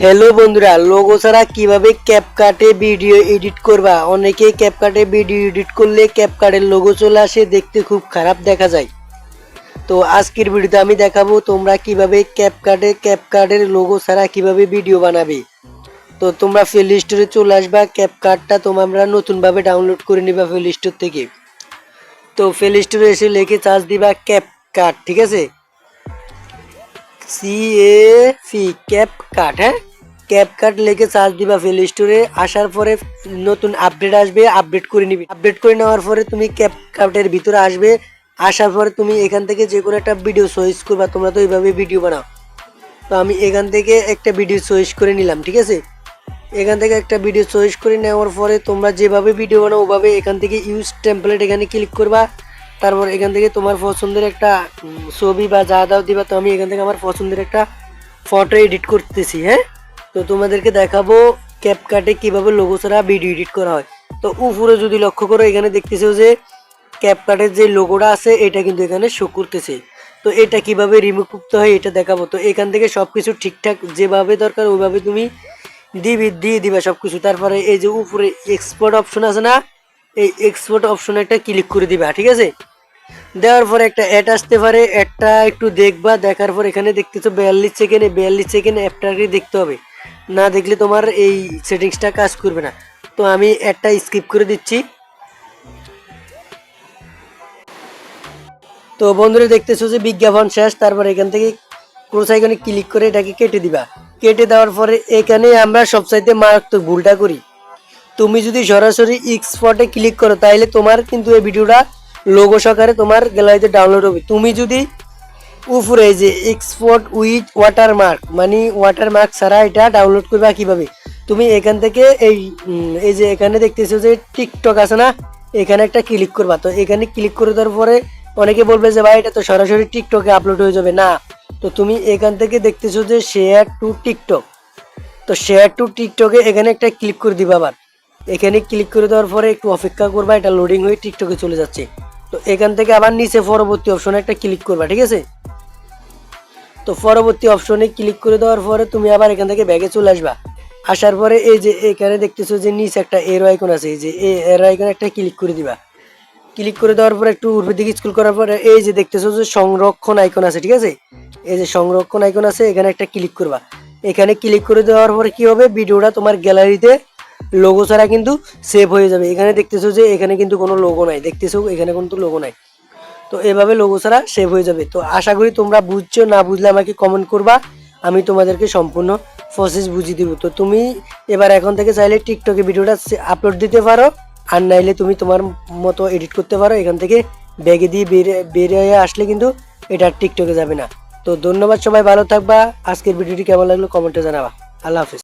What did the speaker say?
Hello বন্ধুরা, logo ছাড়া কিভাবে ক্যাপকাটে ভিডিও এডিট করবা। অনেকেই ক্যাপকাটে ভিডিও এডিট করলে ক্যাপকাটের লোগো চলে আসে, দেখতে খুব খারাপ দেখা যায়। তো আজকের ভিডিওতে আমি দেখাবো তোমরা কিভাবে ক্যাপকাটের লোগো ছাড়া কিভাবে ভিডিও বানাবে। তো তোমরা প্লে স্টোরে চলে আসবা, ক্যাপকাটটা তোমরা নতুনভাবে ডাউনলোড করে নিবা প্লে স্টোর থেকে। তো প্লে স্টোরে এসে লিখে সার্চ দিবা ক্যাপকাট, ঠিক আছে, CAP ক্যাপকাট। হ্যাঁ, ক্যাপকাট লিখে সার্চ দিবা প্লে স্টোরে। আসার পরে নতুন আপডেট আসবে, আপডেট করে নিবি। আপডেট করে নেওয়ার পরে তুমি ক্যাপকাটের ভিতরে আসবে। আসার পরে তুমি এখান থেকে যে কোনো একটা ভিডিও চয়েস করবা। তোমরা তো এইভাবে ভিডিও বানাও, তো আমি এখান থেকে একটা ভিডিও চয়েস করে নিলাম, ঠিক আছে। এখান থেকে একটা ভিডিও চয়েস করে নেওয়ার পরে তোমরা যেভাবে ভিডিও বানাও ওভাবে এখান থেকে ইউজ টেমপ্লেট এখানে ক্লিক করবা। তারপর এখান থেকে তোমার পছন্দের একটা ছবি বা যা দাও দিবা। তো আমি এখান থেকে আমার পছন্দের একটা ফটো এডিট করতেছি। হ্যাঁ, তো তোমাদেরকে দেখাবো ক্যাপকাটে কিভাবে লোগো ছাড়া ভিডিও এডিট করা হয়। তো উপরে যদি লক্ষ্য করো এখানে দেখতেছো যে ক্যাপকাটের যে লোগোটা আছে এটা কিন্তু এখানে শো করতেছে। তো এটা কিভাবে রিমুভ করতে হয় এটা দেখাবো। তো এখান থেকে সবকিছু ঠিকঠাক যেভাবে দরকার ওইভাবে তুমি দিয়ে দিবা সবকিছু। তারপরে এই যে উপরে এক্সপোর্ট অপশন আছে না, এই এক্সপোর্ট অপশনে একটা ক্লিক করে দিবা, ঠিক আছে। দেওয়ার পরে একটা অ্যাড আসতে পারে, অ্যাডটা একটু দেখবা। দেখার পর এখানে দেখতেছো 42 সেকেন্ড, 42 সেকেন্ড অ্যাপটাকে দেখতে হবে, না দেখলে তোমার এই সেটিংসটা কাজ করবে না। তো আমি অ্যাডটা স্কিপ করে দিচ্ছি। তো বন্ধুরা দেখতেছো যে বিজ্ঞাপন শেষ। তারপর এখান থেকে ক্রস আইকনে ক্লিক করে এটাকে কেটে দিবা। কেটে দেওয়ার পরে এখানে আমরা সবচাইতে মারাত্মক ভুলটা করি। তুমি যদি সরাসরি এক্সপোর্টে ক্লিক করো তাহলে তোমার কিন্তু এই ভিডিওটা লোগো সহকারে তোমার গ্যালারিতে ডাউনলোড হবে। তুমি যদি উপরে যে এক্সপোর্ট উইথ ওয়াটারমার্ক মানে ওয়াটারমার্ক ছাড়া এটা ডাউনলোড করবা কিভাবে, তুমি এখান থেকে এই যে এখানে দেখতেছো যে টিকটক আছে না, এখানে একটা ক্লিক করবা। তো এখানে ক্লিক করে দেওয়ার পরে অনেকে বলবে যে ভাই এটা তো সরাসরি টিকটকে আপলোড হয়ে যাবে। না, তো তুমি এখান থেকে দেখতেছো যে শেয়ার টু টিকটক। তো শেয়ার টু টিকটকে এখানে একটা ক্লিক করে দিবা। আবার এখানে ক্লিক করে দেওয়ার পরে একটু অপেক্ষা করবা, এটা লোডিং হয়ে টিকটকে চলে যাচ্ছে। তো এখান থেকে আবার নিচে পরবর্তী অপশনে একটা ক্লিক করবা, ঠিক আছে। তো পরবর্তী অপশনে ক্লিক করে দেওয়ার পরে তুমি আবার এখান থেকে ব্যাগে চলে আসবা। আসার পরে এই যে এখানে দেখতেছো যে নিচে একটা এরো আইকন আছে, এই যে এরো আইকন একটা ক্লিক করে দিবা। ক্লিক করে দেওয়ার পরে একটু উপরের দিকে স্ক্রল করার পরে এই যে দেখতেছো যে সংরক্ষণ আইকন আছে, ঠিক আছে। এই যে সংরক্ষণ আইকন আছে, এখানে একটা ক্লিক করবা। এখানে ক্লিক করে দেওয়ার পরে কি হবে, ভিডিওটা তোমার গ্যালারিতে লোগো ছাড়া কিন্তু সেভ হয়ে যাবে। এখানে দেখতেছো যে এখানে কিন্তু কোনো লোগো নাই, দেখতেছো এখানে কিন্তু লোগো নাই। তো এভাবে লোগো ছাড়া সেভ হয়ে যাবে। তো আশা করি তোমরা বুঝছো, না বুঝলে আমাকে কমেন্ট করবা, আমি তোমাদেরকে সম্পূর্ণ প্রসেস বুঝিয়ে দিব। তো তুমি এবার এখন থেকে চাইলে টিকটকে ভিডিওটা আপলোড দিতে পারো, আর নাইলে তুমি তোমার মতো এডিট করতে পারো। এখান থেকে ব্যাগে দিয়ে বেরিয়ে আসলে কিন্তু এটা টিকটকে যাবে না। তো ধন্যবাদ, সবাই ভালো থাকবা। আজকের ভিডিওটি কেমন লাগলো কমেন্টে জানাবা। আল্লাহ হাফিজ।